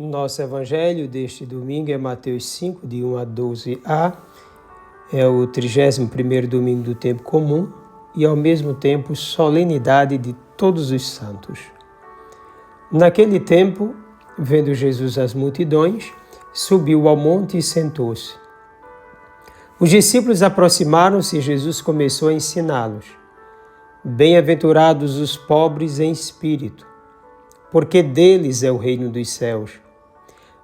Nosso evangelho deste domingo é Mateus 5, de 1 a 12a. É o 31º domingo do tempo comum e, ao mesmo tempo, solenidade de todos os santos. Naquele tempo, vendo Jesus as multidões, subiu ao monte e sentou-se. Os discípulos aproximaram-se e Jesus começou a ensiná-los. Bem-aventurados os pobres em espírito, porque deles é o reino dos céus.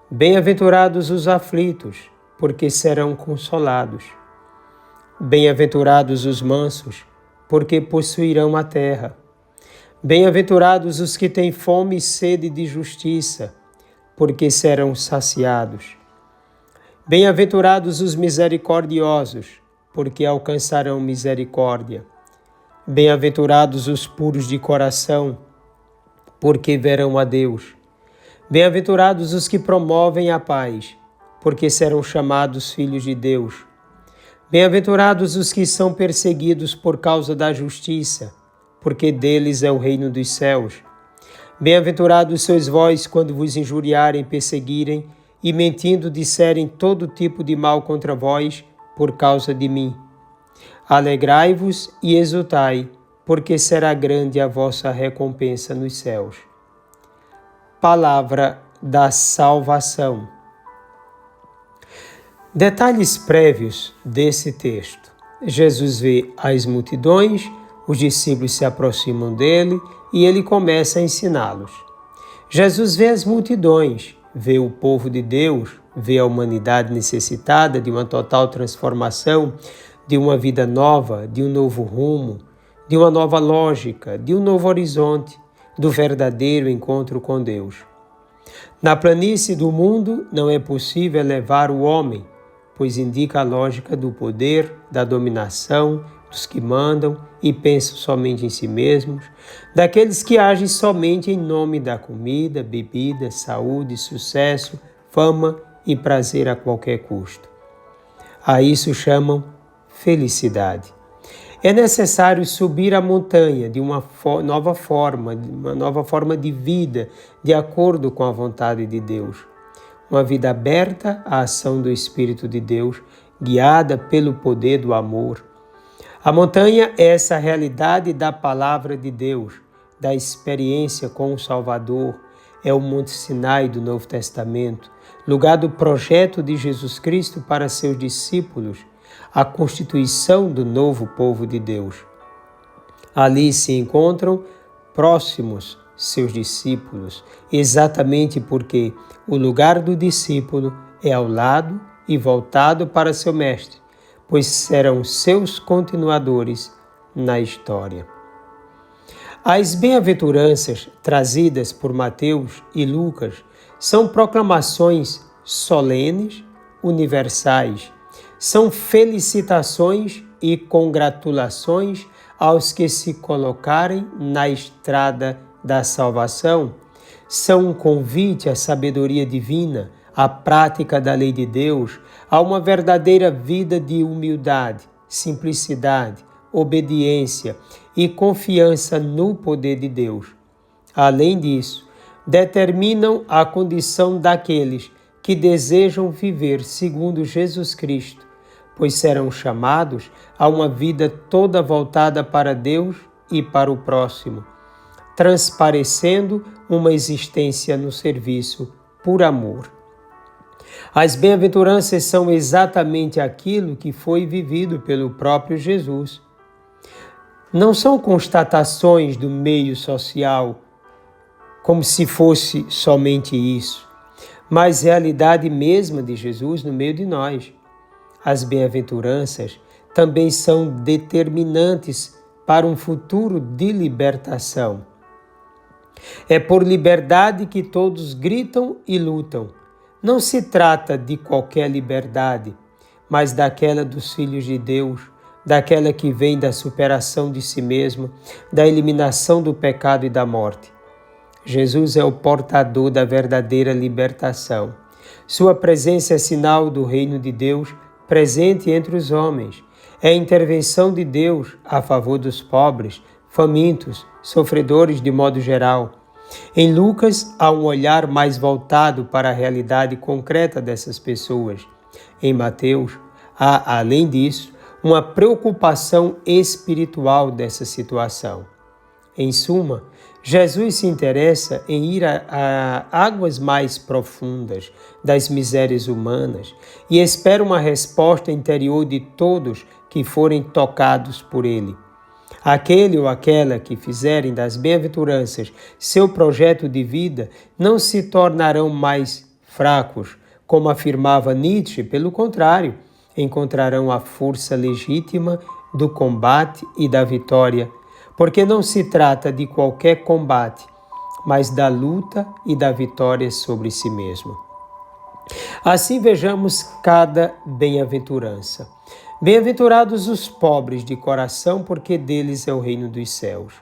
Bem-aventurados os aflitos, porque serão consolados. Bem-aventurados os mansos, porque possuirão a terra. Bem-aventurados os que têm fome e sede de justiça, porque serão saciados. Bem-aventurados os misericordiosos, porque alcançarão misericórdia. Bem-aventurados os puros de coração, porque verão a Deus. Bem-aventurados os que promovem a paz, porque serão chamados filhos de Deus. Bem-aventurados os que são perseguidos por causa da justiça, porque deles é o reino dos céus. Bem-aventurados sois vós quando vos injuriarem, perseguirem e mentindo disserem todo tipo de mal contra vós por causa de mim. Alegrai-vos e exultai, porque será grande a vossa recompensa nos céus. Palavra da salvação. Detalhes prévios desse texto. Jesus vê as multidões, os discípulos se aproximam dele e ele começa a ensiná-los. Jesus vê as multidões, vê o povo de Deus, vê a humanidade necessitada de uma total transformação, de uma vida nova, de um novo rumo, de uma nova lógica, de um novo horizonte, do verdadeiro encontro com Deus. Na planície do mundo não é possível elevar o homem, pois indica a lógica do poder, da dominação, dos que mandam e pensam somente em si mesmos, daqueles que agem somente em nome da comida, bebida, saúde, sucesso, fama e prazer a qualquer custo. A isso chamam felicidade. É necessário subir a montanha de uma nova forma de vida, de acordo com a vontade de Deus. Uma vida aberta à ação do Espírito de Deus, guiada pelo poder do amor. A montanha é essa realidade da palavra de Deus, da experiência com o Salvador. É o Monte Sinai do Novo Testamento, lugar do projeto de Jesus Cristo para seus discípulos, a constituição do novo povo de Deus. Ali se encontram próximos seus discípulos, exatamente porque o lugar do discípulo é ao lado e voltado para seu mestre, pois serão seus continuadores na história. As bem-aventuranças trazidas por Mateus e Lucas são proclamações solenes, universais. São felicitações e congratulações aos que se colocarem na estrada da salvação. São um convite à sabedoria divina, à prática da lei de Deus, a uma verdadeira vida de humildade, simplicidade, obediência e confiança no poder de Deus. Além disso, determinam a condição daqueles que desejam viver segundo Jesus Cristo, pois serão chamados a uma vida toda voltada para Deus e para o próximo, transparecendo uma existência no serviço por amor. As bem-aventuranças são exatamente aquilo que foi vivido pelo próprio Jesus. Não são constatações do meio social, como se fosse somente isso, mas realidade mesma de Jesus no meio de nós. As bem-aventuranças também são determinantes para um futuro de libertação. É por liberdade que todos gritam e lutam. Não se trata de qualquer liberdade, mas daquela dos filhos de Deus, daquela que vem da superação de si mesmo, da eliminação do pecado e da morte. Jesus é o portador da verdadeira libertação. Sua presença é sinal do reino de Deus presente entre os homens. É a intervenção de Deus a favor dos pobres, famintos, sofredores de modo geral. Em Lucas, há um olhar mais voltado para a realidade concreta dessas pessoas. Em Mateus, há, além disso, uma preocupação espiritual dessa situação. Em suma, Jesus se interessa em ir a águas mais profundas das misérias humanas e espera uma resposta interior de todos que forem tocados por ele. Aquele ou aquela que fizerem das bem-aventuranças seu projeto de vida não se tornarão mais fracos, como afirmava Nietzsche, pelo contrário, encontrarão a força legítima do combate e da vitória, porque não se trata de qualquer combate, mas da luta e da vitória sobre si mesmo. Assim vejamos cada bem-aventurança. Bem-aventurados os pobres de coração, porque deles é o reino dos céus.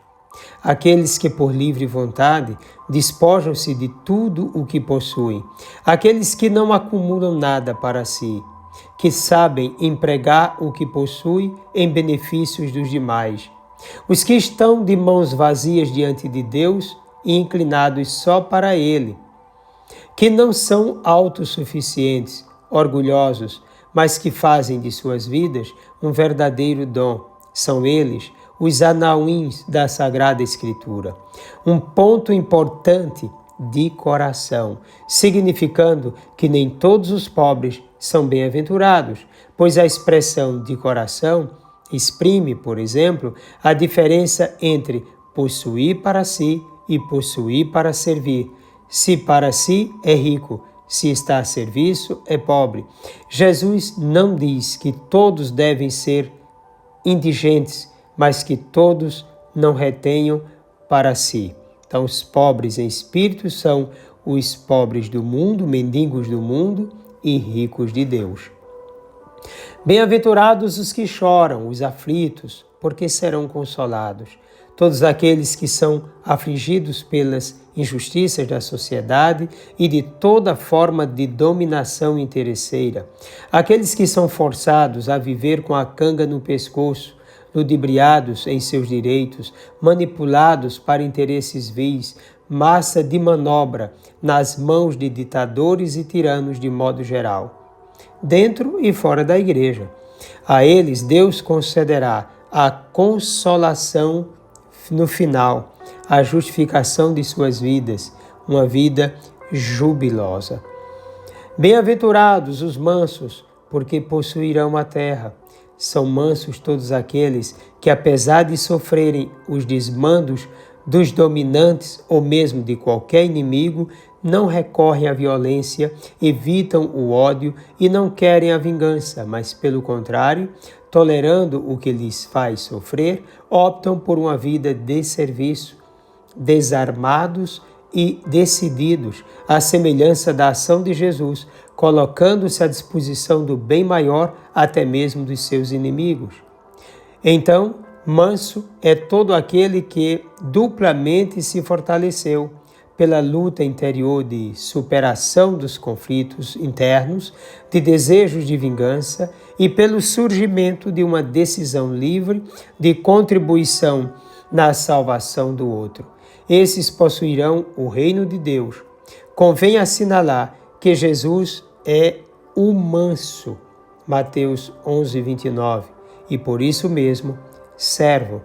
Aqueles que por livre vontade despojam-se de tudo o que possuem. Aqueles que não acumulam nada para si, que sabem empregar o que possuem em benefícios dos demais. Os que estão de mãos vazias diante de Deus e inclinados só para Ele. Que não são autossuficientes, orgulhosos, mas que fazem de suas vidas um verdadeiro dom. São eles os anauins da Sagrada Escritura. Um ponto importante de coração, significando que nem todos os pobres são bem-aventurados, pois a expressão de coração exprime, por exemplo, a diferença entre possuir para si e possuir para servir. Se para si é rico, se está a serviço é pobre. Jesus não diz que todos devem ser indigentes, mas que todos não retenham para si. Então, os pobres em espírito são os pobres do mundo, mendigos do mundo e ricos de Deus. Bem-aventurados os que choram, os aflitos, porque serão consolados. Todos aqueles que são afligidos pelas injustiças da sociedade e de toda forma de dominação interesseira. Aqueles que são forçados a viver com a canga no pescoço, ludibriados em seus direitos, manipulados para interessesvis, massa de manobra nas mãos de ditadores e tiranos de modo geral, dentro e fora da igreja. A eles Deus concederá a consolação no final, a justificação de suas vidas, uma vida jubilosa. Bem-aventurados os mansos, porque possuirão a terra. São mansos todos aqueles que, apesar de sofrerem os desmandos dos dominantes ou mesmo de qualquer inimigo, não recorrem à violência, evitam o ódio e não querem a vingança, mas, pelo contrário, tolerando o que lhes faz sofrer, optam por uma vida de serviço, desarmados e decididos, à semelhança da ação de Jesus, colocando-se à disposição do bem maior, até mesmo dos seus inimigos. Então, manso é todo aquele que duplamente se fortaleceu pela luta interior de superação dos conflitos internos, de desejos de vingança e pelo surgimento de uma decisão livre de contribuição na salvação do outro. Esses possuirão o reino de Deus. Convém assinalar que Jesus é o manso, Mateus 11, 29, e por isso mesmo, servo.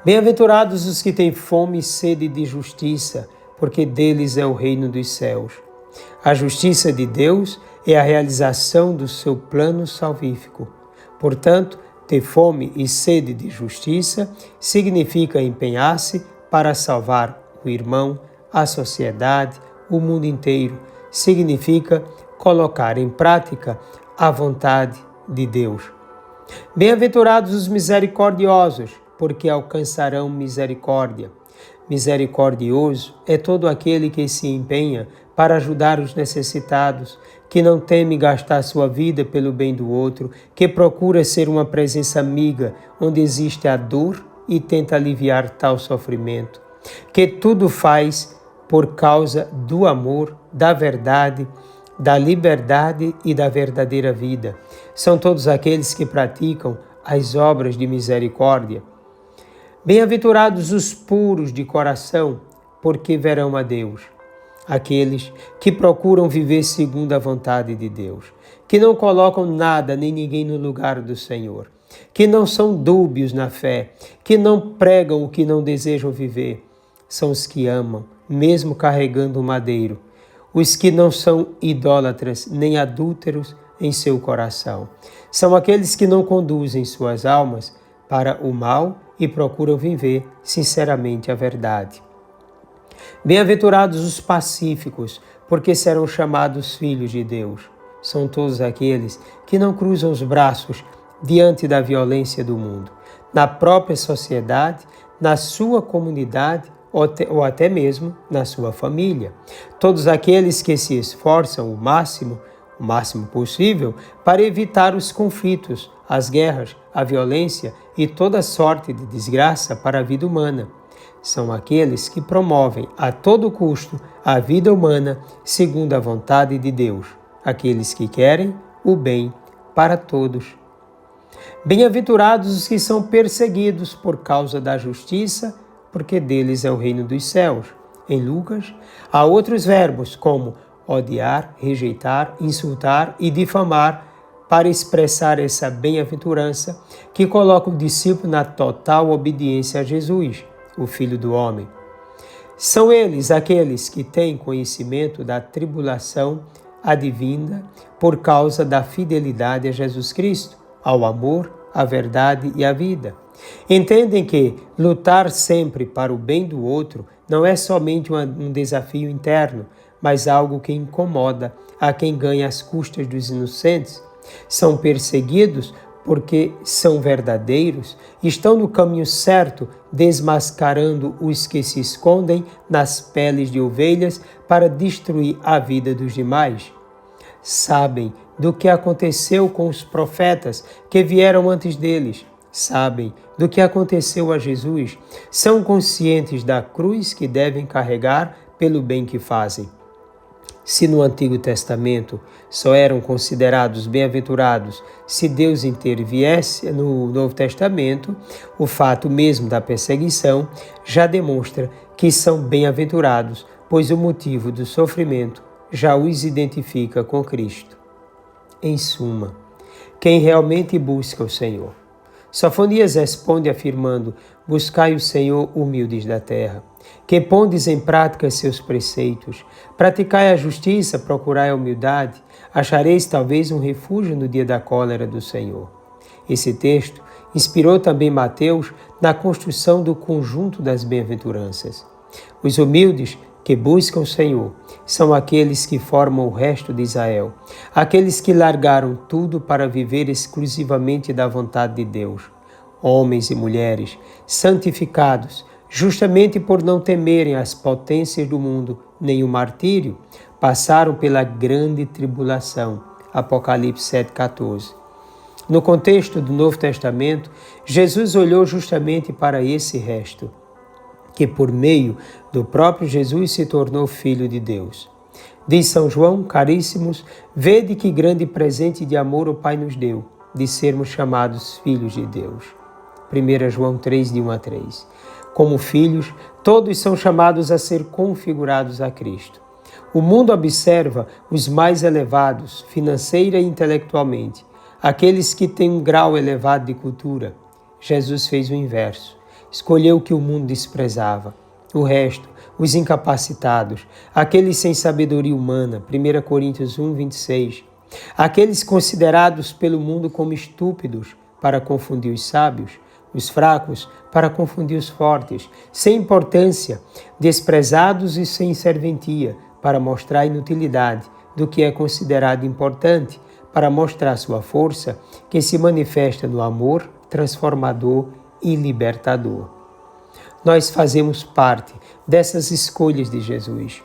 Bem-aventurados os que têm fome e sede de justiça, porque deles é o reino dos céus. A justiça de Deus é a realização do seu plano salvífico. Portanto, ter fome e sede de justiça significa empenhar-se para salvar o irmão, a sociedade, o mundo inteiro. Significa colocar em prática a vontade de Deus. Bem-aventurados os misericordiosos, porque alcançarão misericórdia. Misericordioso é todo aquele que se empenha para ajudar os necessitados, que não teme gastar sua vida pelo bem do outro, que procura ser uma presença amiga onde existe a dor e tenta aliviar tal sofrimento, que tudo faz por causa do amor, da verdade, da liberdade e da verdadeira vida. São todos aqueles que praticam as obras de misericórdia. Bem-aventurados os puros de coração, porque verão a Deus. Aqueles que procuram viver segundo a vontade de Deus, que não colocam nada nem ninguém no lugar do Senhor, que não são dúbios na fé, que não pregam o que não desejam viver, são os que amam, mesmo carregando o madeiro, os que não são idólatras nem adúlteros em seu coração. São aqueles que não conduzem suas almas para o mal e procuram viver sinceramente a verdade. Bem-aventurados os pacíficos, porque serão chamados filhos de Deus. São todos aqueles que não cruzam os braços diante da violência do mundo, na própria sociedade, na sua comunidade ou até mesmo na sua família. Todos aqueles que se esforçam o máximo possível para evitar os conflitos, as guerras, a violência e toda sorte de desgraça para a vida humana. São aqueles que promovem a todo custo a vida humana segundo a vontade de Deus, aqueles que querem o bem para todos. Bem-aventurados os que são perseguidos por causa da justiça, porque deles é o reino dos céus. Em Lucas, há outros verbos como odiar, rejeitar, insultar e difamar para expressar essa bem-aventurança que coloca o discípulo na total obediência a Jesus, o Filho do Homem. São eles aqueles que têm conhecimento da tribulação advinda por causa da fidelidade a Jesus Cristo, ao amor, à verdade e à vida. Entendem que lutar sempre para o bem do outro não é somente um desafio interno, mas algo que incomoda a quem ganha às custas dos inocentes. São perseguidos porque são verdadeiros, estão no caminho certo, desmascarando os que se escondem nas peles de ovelhas para destruir a vida dos demais. Sabem do que aconteceu com os profetas que vieram antes deles. Sabem do que aconteceu a Jesus. São conscientes da cruz que devem carregar pelo bem que fazem. Se no Antigo Testamento só eram considerados bem-aventurados se Deus interviesse no Novo Testamento, o fato mesmo da perseguição já demonstra que são bem-aventurados, pois o motivo do sofrimento já os identifica com Cristo. Em suma, quem realmente busca o Senhor. Sofonias responde afirmando: buscai o Senhor, humildes da terra, que pondes em prática seus preceitos, praticai a justiça, procurai a humildade, achareis talvez um refúgio no dia da cólera do Senhor. Esse texto inspirou também Mateus na construção do conjunto das bem-aventuranças. Os humildes que buscam o Senhor são aqueles que formam o resto de Israel, aqueles que largaram tudo para viver exclusivamente da vontade de Deus. Homens e mulheres santificados, justamente por não temerem as potências do mundo nem o martírio, passaram pela grande tribulação. Apocalipse 7,14. No contexto do Novo Testamento, Jesus olhou justamente para esse resto, que por meio do próprio Jesus se tornou Filho de Deus. Diz São João: caríssimos, vede que grande presente de amor o Pai nos deu, de sermos chamados filhos de Deus. 1 João 3, de 1 a 3. Como filhos, todos são chamados a ser configurados a Cristo. O mundo observa os mais elevados, financeira e intelectualmente, aqueles que têm um grau elevado de cultura. Jesus fez o inverso. Escolheu o que o mundo desprezava. O resto, os incapacitados, aqueles sem sabedoria humana, 1 Coríntios 1, 26. Aqueles considerados pelo mundo como estúpidos para confundir os sábios, os fracos para confundir os fortes, sem importância, desprezados e sem serventia, para mostrar a inutilidade do que é considerado importante, para mostrar sua força, que se manifesta no amor transformador e libertador. Nós fazemos parte dessas escolhas de Jesus.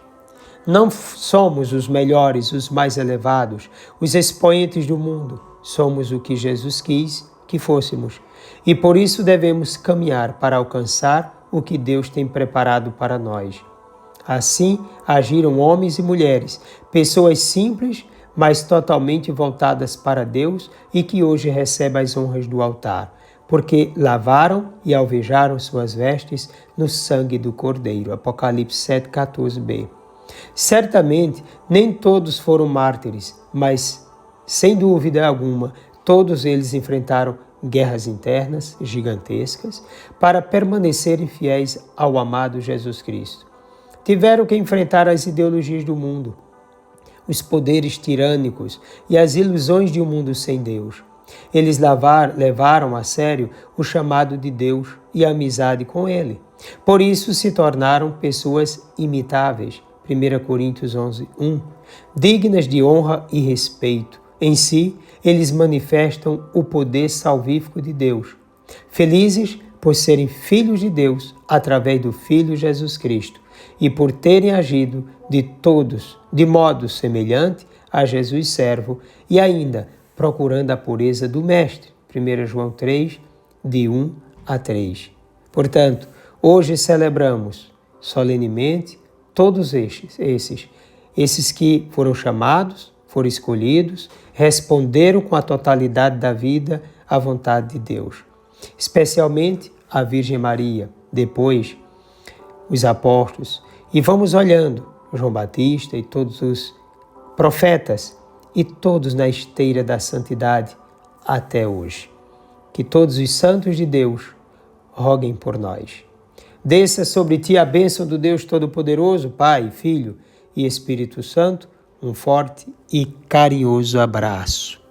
Não somos os melhores, os mais elevados, os expoentes do mundo. Somos o que Jesus quis que fôssemos. E por isso devemos caminhar para alcançar o que Deus tem preparado para nós. Assim agiram homens e mulheres, pessoas simples, mas totalmente voltadas para Deus e que hoje recebem as honras do altar. porque lavaram e alvejaram suas vestes no sangue do Cordeiro. Apocalipse 7,14b. Certamente, nem todos foram mártires, mas, sem dúvida alguma, todos eles enfrentaram guerras internas gigantescas para permanecerem fiéis ao amado Jesus Cristo. Tiveram que enfrentar as ideologias do mundo, os poderes tirânicos e as ilusões de um mundo sem Deus. Eles levaram a sério o chamado de Deus e a amizade com Ele. Por isso se tornaram pessoas imitáveis, 1 Coríntios 11:1, dignas de honra e respeito. Em si, eles manifestam o poder salvífico de Deus. Felizes por serem filhos de Deus através do Filho Jesus Cristo e por terem agido de modo semelhante a Jesus servo e ainda procurando a pureza do Mestre. 1 João 3, de 1 a 3. Portanto, hoje celebramos solenemente todos esses que foram chamados, foram escolhidos, responderam com a totalidade da vida à vontade de Deus. Especialmente a Virgem Maria, depois os apóstolos, e vamos olhando João Batista e todos os profetas, e todos na esteira da santidade até hoje. Que todos os santos de Deus roguem por nós. Desça sobre ti a bênção do Deus Todo-Poderoso, Pai, Filho e Espírito Santo. Um forte e carinhoso abraço.